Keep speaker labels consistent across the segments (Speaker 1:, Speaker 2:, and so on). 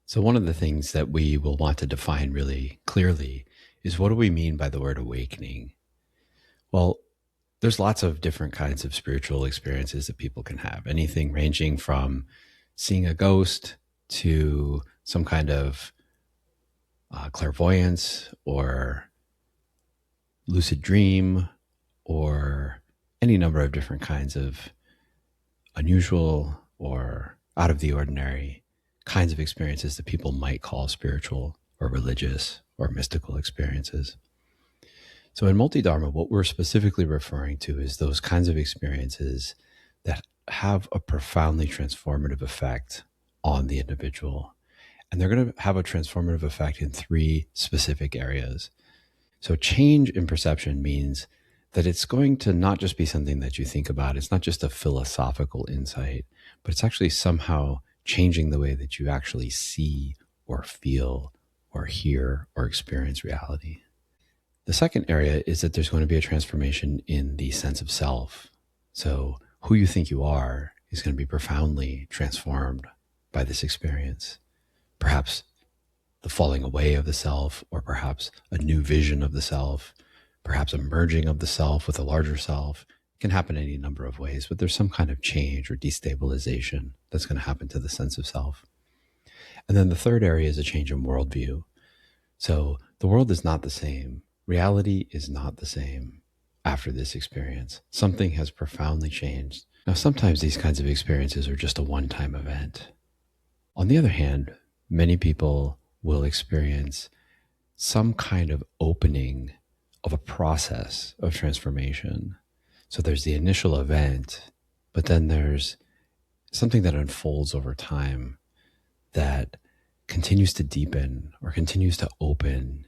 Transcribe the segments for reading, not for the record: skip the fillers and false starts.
Speaker 1: So one of the things that we will want to define really clearly is, what do we mean by the word awakening? Well, there's lots of different kinds of spiritual experiences that people can have. Anything ranging from seeing a ghost to some kind of clairvoyance or lucid dream, or any number of different kinds of unusual or out of the ordinary kinds of experiences that people might call spiritual or religious or mystical experiences. So in Multidharma, what we're specifically referring to is those kinds of experiences that have a profoundly transformative effect on the individual. And they're going to have a transformative effect in three specific areas. So change in perception means that it's going to not just be something that you think about. It's not just a philosophical insight, but it's actually somehow changing the way that you actually see or feel or hear or experience reality. The second area is that there's going to be a transformation in the sense of self. So who you think you are is going to be profoundly transformed by this experience. Perhaps the falling away of the self, or perhaps a new vision of the self, perhaps a merging of the self with a larger self. It can happen any number of ways, but there's some kind of change or destabilization that's going to happen to the sense of self. And then the third area is a change in worldview. So the world is not the same. Reality is not the same after this experience. Something has profoundly changed. Now, sometimes these kinds of experiences are just a one-time event. On the other hand, many people will experience some kind of opening of a process of transformation. So there's the initial event, but then there's something that unfolds over time that continues to deepen or continues to open.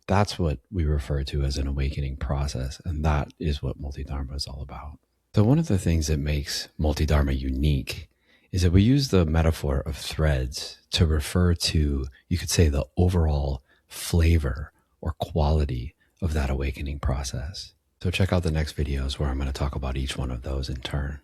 Speaker 1: That's what we refer to as an awakening process. And that is what Multidharma is all about. So one of the things that makes Multidharma unique is that we use the metaphor of threads to refer to, you could say, the overall flavor or quality of that awakening process. So check out the next videos where I'm going to talk about each one of those in turn.